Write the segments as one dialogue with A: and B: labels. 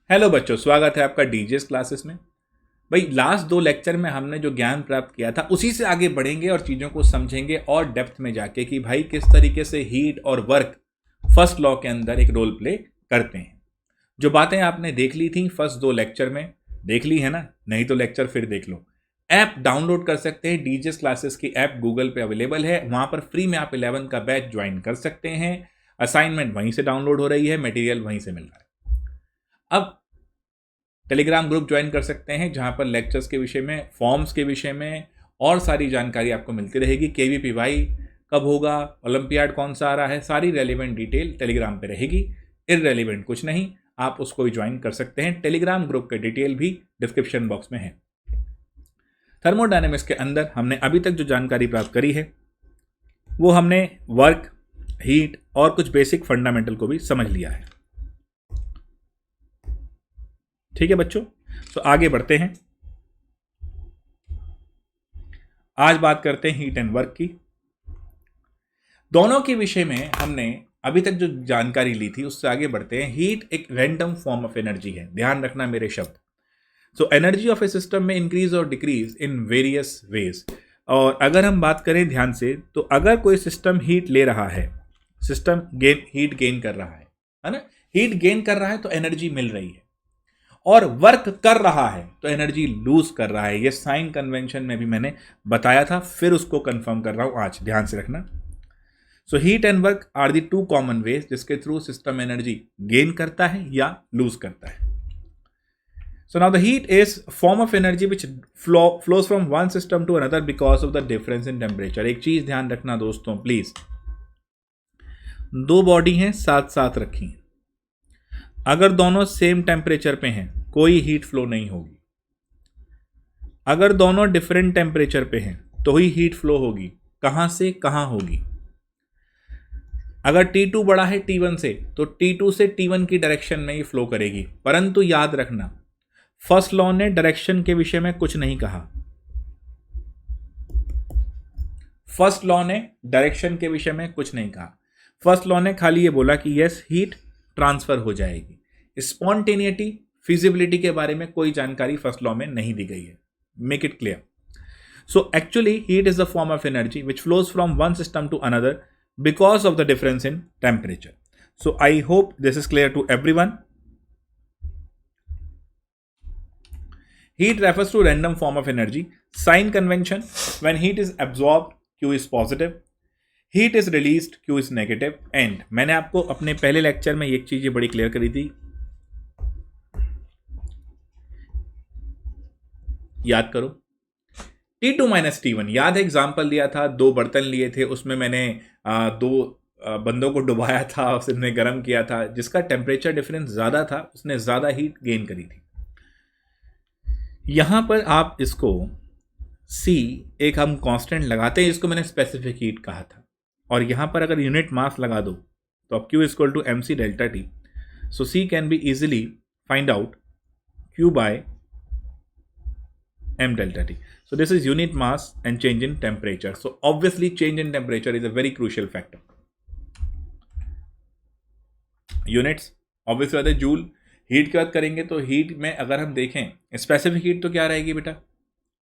A: Hello बच्चों, स्वागत है आपका डीजेस क्लासेस में। भाई लास्ट दो लेक्चर में हमने जो ज्ञान प्राप्त किया था उसी से आगे बढ़ेंगे और चीज़ों को समझेंगे और डेप्थ में जाके कि भाई किस तरीके से हीट और वर्क फर्स्ट लॉ के अंदर एक रोल प्ले करते हैं। जो बातें आपने देख ली थी फर्स्ट दो लेक्चर में, देख ली है ना? नहीं तो लेक्चर फिर देख लो। ऐप डाउनलोड कर सकते हैं, डीजेस क्लासेस की ऐप गूगल पे अवेलेबल है, वहाँ पर फ्री में आप 11 का बैच ज्वाइन कर सकते हैं। असाइनमेंट वहीं से डाउनलोड हो रही है, मटेरियल वहीं से मिल रहा है। अब टेलीग्राम ग्रुप ज्वाइन कर सकते हैं जहां पर लेक्चर्स के विषय में, फॉर्म्स के विषय में और सारी जानकारी आपको मिलती रहेगी। केवीपीवाई कब होगा, ओलंपियाड कौन सा आ रहा है, सारी रेलिवेंट डिटेल टेलीग्राम पे रहेगी। इररेलिवेंट कुछ नहीं, आप उसको भी ज्वाइन कर सकते हैं। टेलीग्राम ग्रुप के डिटेल भी डिस्क्रिप्शन बॉक्स में है। थर्मोडायनेमिक्स के अंदर हमने अभी तक जो जानकारी प्राप्त करी है वो हमने वर्क, हीट और कुछ बेसिक फंडामेंटल को भी समझ लिया है। ठीक है बच्चों, तो आगे बढ़ते हैं। आज बात करते हैं हीट एंड वर्क की। दोनों के विषय में हमने अभी तक जो जानकारी ली थी उससे आगे बढ़ते हैं। हीट एक रैंडम फॉर्म ऑफ एनर्जी है, ध्यान रखना मेरे शब्द। So energy of A system में इंक्रीज और डिक्रीज इन वेरियस वेज। और अगर हम बात करें ध्यान से, तो अगर कोई सिस्टम हीट ले रहा है, सिस्टम हीट गेन कर रहा है ना? हीट गेन कर रहा है तो एनर्जी मिल रही है, और वर्क कर रहा है तो एनर्जी लूज कर रहा है। ये साइन कन्वेंशन में भी मैंने बताया था, फिर उसको कंफर्म कर रहा हूं आज, ध्यान से रखना। So heat and work are the two common ways जिसके थ्रू सिस्टम एनर्जी गेन करता है या लूज करता है। So now the heat is form of energy which flows from one system to another because of the difference in temperature. एक चीज ध्यान रखना दोस्तों प्लीज, दो बॉडी हैं साथ साथ रखी, अगर दोनों सेम टेम्परेचर पे हैं कोई हीट फ्लो नहीं होगी। अगर दोनों डिफरेंट टेम्परेचर पे हैं तो ही हीट फ्लो होगी। कहां से कहां होगी? अगर T2 बड़ा है T1 से तो T2 से T1 की डायरेक्शन में ही फ्लो करेगी। परंतु याद रखना, फर्स्ट लॉ ने डायरेक्शन के विषय में कुछ नहीं कहा। फर्स्ट लॉ ने डायरेक्शन के विषय में कुछ नहीं कहा। फर्स्ट लॉ ने खाली ये बोला कि यस, हीट ट्रांसफर हो जाएगी। स्पॉन्टेनिटी, फिजिबिलिटी के बारे में कोई जानकारी फर्स्ट लॉ में नहीं दी गई है। Make it clear. So actually heat is the form of energy which flows from one system to another because of the difference in temperature. So I hope this is clear to everyone. Heat refers to random form of energy. Sign convention: when heat is absorbed, Q is positive. Heat is released, Q is negative. And मैंने आपको अपने पहले lecture में एक चीज बड़ी clear करी थी, याद करो। T2 माइनस T1, याद है एग्जाम्पल दिया था, दो बर्तन लिए थे, उसमें मैंने दो बंदों को डुबाया था, उसने गर्म किया था। जिसका टेम्परेचर डिफरेंस ज्यादा था उसने ज्यादा हीट गेन करी थी। यहां पर आप इसको C एक हम कांस्टेंट लगाते हैं, इसको मैंने स्पेसिफिक हीट कहा था, और यहां पर अगर यूनिट मास लगा दो तो अब Q equal to MC delta T। So C can be easily find out Q by M delta T. So this is unit mass and change in temperature. So obviously change in temperature is a very crucial factor. Units obviously आते joule. Heat की बात करेंगे तो heat में अगर हम देखें specific heat तो क्या रहेगी बेटा?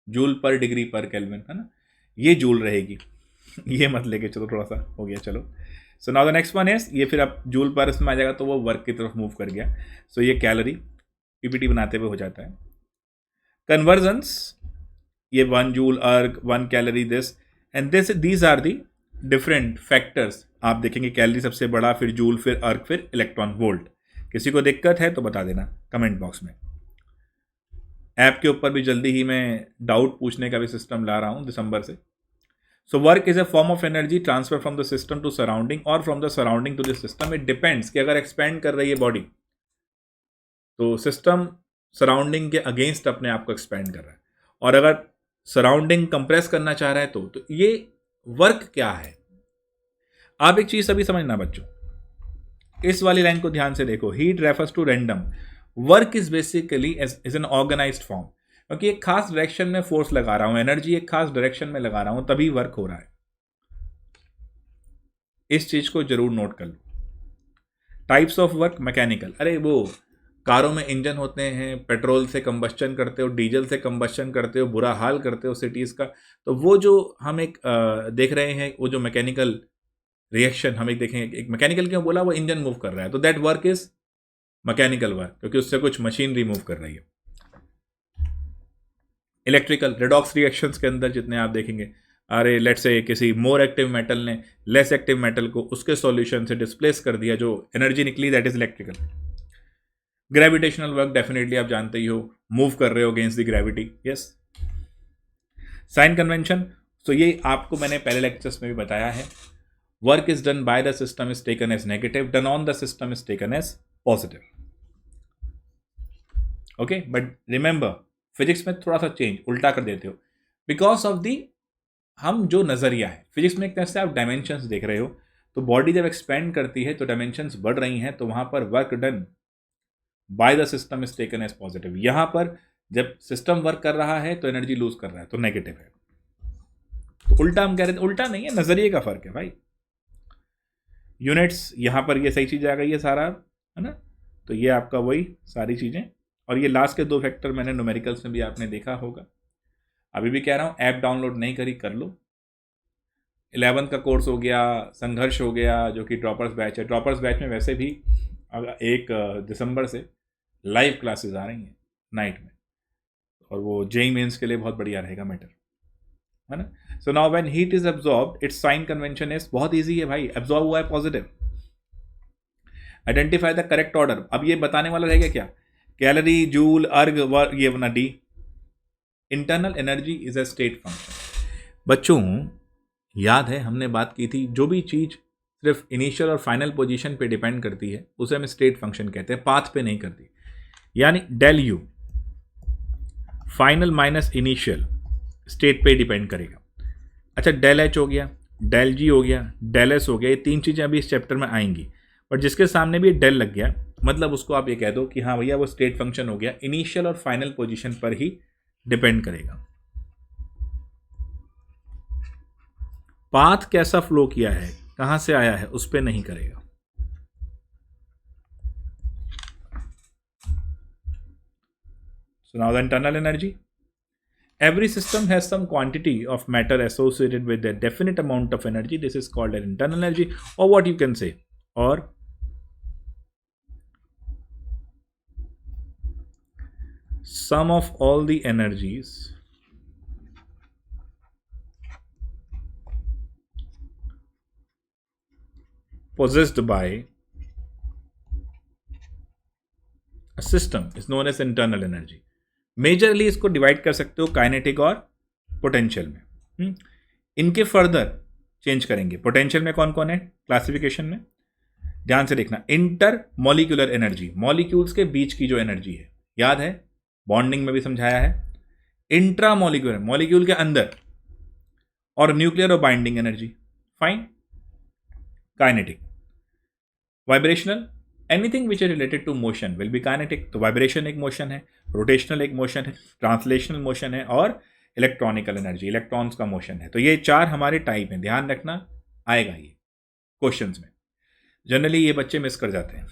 A: जूल पर डिग्री पर केल्विन, है ना? ये जूल रहेगी। ये मत लेके चलो, थोड़ा सा हो गया, चलो। सो now the next one is, ये फिर अब जूल पर इसमें आ जाएगा तो वो वर्क की तरफ मूव कर गया। सो ये कैलोरी पीपीटी बनाते हुए हो जाता है। कन्वर्जन्स, ये 1 joule erg, 1 calorie, this and this, these are the different factors. आप देखेंगे कैलोरी सबसे बड़ा, फिर जूल, फिर अर्ग, फिर इलेक्ट्रॉन वोल्ट। किसी को दिक्कत है तो बता देना कमेंट बॉक्स में। ऐप के ऊपर भी जल्दी ही मैं डाउट पूछने का भी सिस्टम ला रहा हूं दिसंबर से। So work is a form of energy transfer from the system to surrounding और from the surrounding to the system. It depends कि अगर एक्सपेंड कर रही है बॉडी तो सिस्टम सराउंडिंग के अगेंस्ट अपने आप को एक्सपेंड कर रहा है, और अगर सराउंडिंग कंप्रेस करना चाह रहा है तो ये वर्क क्या है? आप एक चीज अभी समझना बच्चों, इस वाली लाइन को ध्यान से देखो। Heat refers to random, work is basically is an organised form, क्योंकि एक खास डायरेक्शन में फोर्स लगा रहा हूं, एनर्जी एक खास डायरेक्शन में लगा रहा हूं, तभी वर्क हो रहा है। इस चीज को जरूर नोट कर लो। टाइप्स ऑफ वर्क मैकेनिकल, अरे वो कारों में इंजन होते हैं, पेट्रोल से कंबस्चन करते हो, डीजल से कंबस्चन करते हो, बुरा हाल करते हो सिटीज़ का। तो वो जो हम एक देख रहे हैं, वो जो मैकेनिकल रिएक्शन हम एक देखें, एक मैकेनिकल क्यों बोला, वो इंजन मूव कर रहा है, तो that work is mechanical work, क्योंकि उससे कुछ मशीनरी मूव कर रही है। इलेक्ट्रिकल रेडॉक्स रिएक्शंस के अंदर जितने आप देखेंगे, अरे लेट से किसी मोर एक्टिव मेटल ने लेस एक्टिव मेटल को उसके सॉल्यूशन से डिस्प्लेस कर दिया, जो एनर्जी निकली that is electrical. Gravitational work definitely आप जानते ही हो, मूव कर रहे हो against the gravity, yes. Sign convention, तो ये आपको मैंने पहले लेक्चर्स में भी बताया है, work is done by the system is taken as negative, done on the system is taken as positive. Okay, but remember physics में थोड़ा सा चेंज उल्टा कर देते हो, बिकॉज ऑफ दी हम जो नजरिया है फिजिक्स में, एक तरह से आप डायमेंशंस देख रहे हो, तो बॉडी जब एक्सपेंड करती है तो डायमेंशंस बढ़ रही हैं, तो वहां पर work done by the system is taken as positive. यहां पर जब सिस्टम वर्क कर रहा है तो एनर्जी लूज कर रहा है, तो नेगेटिव है। तो उल्टा हम कह रहे थे, उल्टा नहीं है, नजरिए का फर्क है भाई। यूनिट्स यहां पर ये सही चीज आ गई है सारा, है ना। तो ये आपका वही सारी चीजें, और ये लास्ट के 2 फैक्टर मैंने न्यूमेरिकल्स में भी आपने देखा होगा। अभी भी कह रहा हूं, ऐप डाउनलोड नहीं करी, कर लो। 11 का कोर्स हो गया, संघर्ष हो गया, जो कि ड्रॉपर्स बैच है। ड्रॉपर्स बैच में वैसे भी 1 दिसंबर से लाइव क्लासेस आ रही हैं नाइट में, और वो जेई मेंस के लिए बहुत बढ़िया रहेगा मैटर, है ना। So now when heat is absorbed, its sign convention is बहुत ईजी है भाई, एब्जॉर्ब हुआ है positive. Identify the correct order, अब ये बताने वाला रहेगा क्या, कैलोरी, जूल, अर्ग, वर्ग, ये बना D. Internal energy is a state function. बच्चों याद है हमने बात की थी, जो भी चीज सिर्फ इनिशियल और फाइनल पोजीशन पे डिपेंड करती है उसे हम स्टेट फंक्शन कहते हैं, पाथ पे नहीं करती। यानी del U final minus initial state पे डिपेंड करेगा। अच्छा, डेल एच हो गया, डेल जी हो गया, डेल एस हो गया, ये 3 चीजें अभी इस चैप्टर में आएंगी, बट जिसके सामने भी डेल लग गया मतलब उसको आप ये कह दो कि हाँ भैया वो स्टेट फंक्शन हो गया, इनिशियल और फाइनल पोजीशन पर ही डिपेंड करेगा। पाथ कैसा फ्लो किया है, कहां से आया है, उस पर नहीं करेगा। So now the internal energy. Every system has some quantity of matter associated with a definite amount of energy. This is called an internal energy, or what you can say, or sum of all the energies possessed by a system is known as internal energy. Majorly इसको divide कर सकते हो kinetic और potential में। इनके further change करेंगे। Potential में कौन कौन है क्लासिफिकेशन में, ध्यान से देखना। इंटर मॉलिक्यूलर एनर्जी, मॉलिक्यूल्स के बीच की जो एनर्जी है, याद है बॉन्डिंग में भी समझाया है। इंट्रा मॉलिक्यूलर, मॉलिक्यूल के अंदर, और न्यूक्लियर और binding energy, fine. Kinetic, vibrational, anything which is related to motion will be kinetic. तो वाइब्रेशन एक मोशन है, रोटेशनल एक मोशन है, ट्रांसलेशनल मोशन है, और इलेक्ट्रॉनिकल एनर्जी इलेक्ट्रॉन्स का मोशन है। तो ये 4 हमारे टाइप हैं, ध्यान रखना, आएगा ये क्वेश्चंस में। जनरली ये बच्चे मिस कर जाते हैं।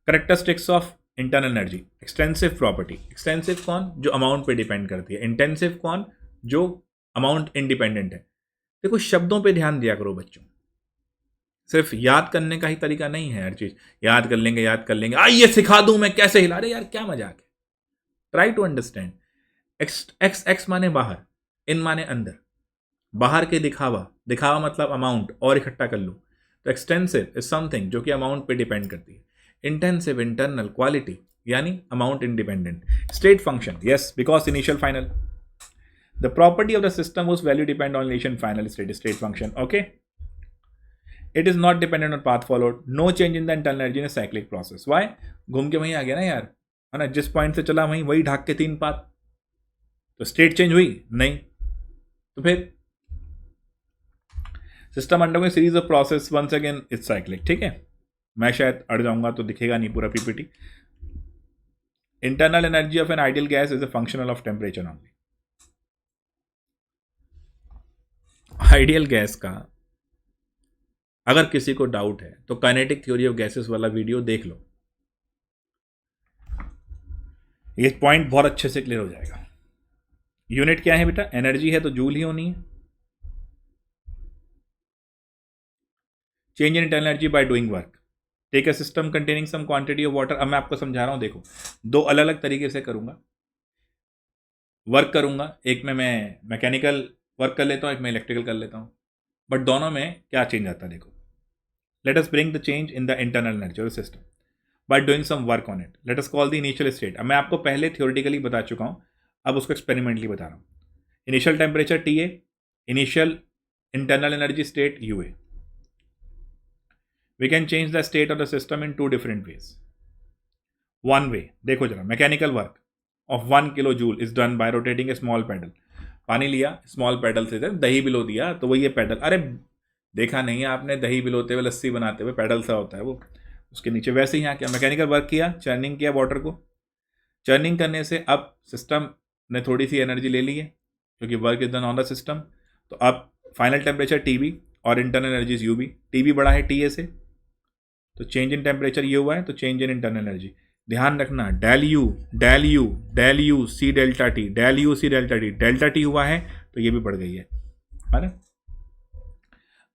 A: Characteristics of internal energy, extensive property. Extensive कौन, जो अमाउंट पे डिपेंड करती है। इंटेंसिव कौन, जो अमाउंट इंडिपेंडेंट है। देखो शब्दों पे ध्यान दिया करो बच्चों, सिर्फ याद करने का ही तरीका नहीं है हर चीज। याद कर लेंगे, आइए सिखा दूं मैं कैसे हिला रहे, यार क्या मजाक है। Try to understand. X X माने बाहर, इन माने अंदर। बाहर के दिखावा, दिखावा मतलब अमाउंट और इकट्ठा कर लो। तो एक्सटेंसिव इज समथिंग जो कि अमाउंट पे डिपेंड करती है। इंटेंसिव इंटरनल, क्वालिटी यानी amount independent. State function, yes, because initial final. The property of the system whose value depend on initial final state function. Okay, it is not dependent on path followed, no change in the internal energy in a cyclic process. Why? घूम के वहीं आ गया ना यार, है ना, जिस point से चला वही ढाक के 3 पाथ। तो स्टेट चेंज हुई नहीं, तो फिर system undergoing series of process, once again it's cyclic. ठीक है, मैं शायद अड़ जाऊंगा तो दिखेगा नहीं पूरा PPT. Internal energy of an ideal gas is a functional of temperature only. Ideal gas का अगर किसी को डाउट है तो काइनेटिक थ्योरी ऑफ गैसेस वाला वीडियो देख लो, ये पॉइंट बहुत अच्छे से क्लियर हो जाएगा। यूनिट क्या है बेटा? एनर्जी है तो जूल ही होनी है। Change in internal energy by doing work, take a system containing some quantity of water. अब मैं आपको समझा रहा हूं, देखो दो अलग अलग तरीके से करूंगा, वर्क करूंगा। एक में मैं मैकेनिकल वर्क कर लेता हूं, एक में इलेक्ट्रिकल कर लेता हूं, बट दोनों में क्या चेंज आता है देखो। Let us bring the change in the internal energy of the system by doing some work on it. Let us call the initial state. अब मैं आपको पहले थ्योरेटिकली बता चुका हूं, अब उसको एक्सपेरिमेंटली बता रहा हूं। Initial temperature TA, initial internal energy state UA। We can change the state of the system in two different ways. One way, देखो जरा, mechanical work of 1 kilojoule is done by rotating a small pedal. पानी लिया, small pedal से दही below दिया, तो वही ये पैडल, अरे देखा नहीं है आपने दही बिलोते हुए, लस्सी बनाते हुए, पैडल सा होता है वो, उसके नीचे वैसे ही यहाँ क्या मैकेनिकल वर्क किया, चर्निंग किया वाटर को। चर्निंग करने से अब सिस्टम ने थोड़ी सी एनर्जी ले ली है क्योंकि work is done on the system. तो अब फाइनल टेम्परेचर TB और इंटरनल एनर्जी UB। TB बड़ा है TA से, तो चेंज इन टेम्परेचर ये हुआ है, तो चेंज इन इंटरनल एनर्जी। ध्यान रखना, del U C delta T, del U C delta T, delta T हुआ है तो ये भी बढ़ गई है ना।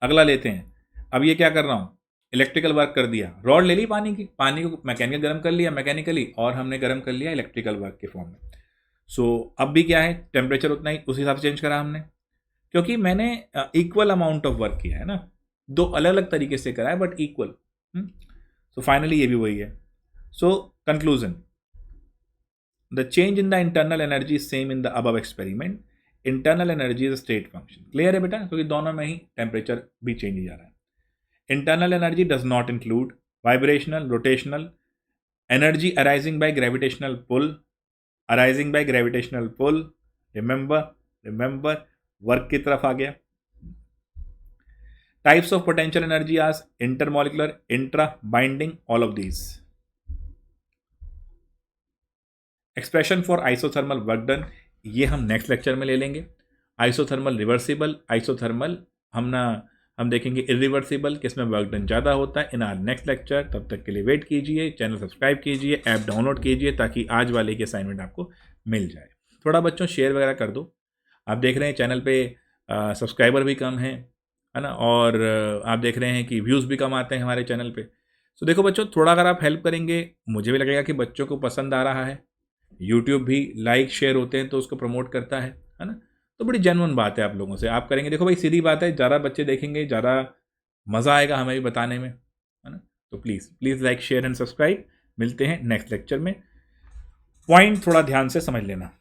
A: अगला लेते हैं, अब ये क्या कर रहा हूँ, इलेक्ट्रिकल वर्क कर दिया, रॉड ले ली पानी की, पानी को मैकेनिकल गर्म कर लिया मैकेनिकली, और हमने गर्म कर लिया इलेक्ट्रिकल वर्क के फॉर्म में। सो अब भी क्या है, टेम्परेचर उतना ही, उस हिसाब से चेंज करा हमने, क्योंकि मैंने इक्वल अमाउंट ऑफ वर्क किया है ना, दो अलग अलग तरीके से करा है बट इक्वल। सो फाइनली ये भी वही है। So conclusion, the change in the internal energy same in the above experiment. Internal energy is state function. Clear है बेटा, क्योंकि दोनों में ही टेम्परेचर भी चेंज ही जा रहा है। Internal energy does not include vibrational, rotational energy arising by gravitational pull, arising by gravitational pull. Remember work की तरफ आ गया। Types of potential energy as intermolecular, intra, binding, all of these. Expression for isothermal work done, ये हम next lecture में ले लेंगे। Isothermal reversible, isothermal हम देखेंगे इरिवर्सिबल, किसमें वर्क डन ज़्यादा होता है, इन आर नेक्स्ट लेक्चर। तब तक के लिए वेट कीजिए, चैनल सब्सक्राइब कीजिए, ऐप डाउनलोड कीजिए ताकि आज वाले की असाइनमेंट आपको मिल जाए। थोड़ा बच्चों शेयर वगैरह कर दो। आप देख रहे हैं चैनल पे सब्सक्राइबर भी कम है ना, और आप देख रहे हैं कि व्यूज़ भी कम आते हैं हमारे चैनल पे। तो देखो बच्चों, थोड़ा अगर आप हेल्प करेंगे, मुझे भी लगेगा कि बच्चों को पसंद आ रहा है। यूट्यूब भी लाइक शेयर होते हैं तो उसको प्रमोट करता है ना। तो बड़ी जेन्युइन बात है आप लोगों से, आप करेंगे, देखो भाई सीधी बात है, ज़्यादा बच्चे देखेंगे ज़्यादा मज़ा आएगा हमें भी बताने में, है ना। तो please like share and subscribe. मिलते हैं नेक्स्ट लेक्चर में। पॉइंट थोड़ा ध्यान से समझ लेना।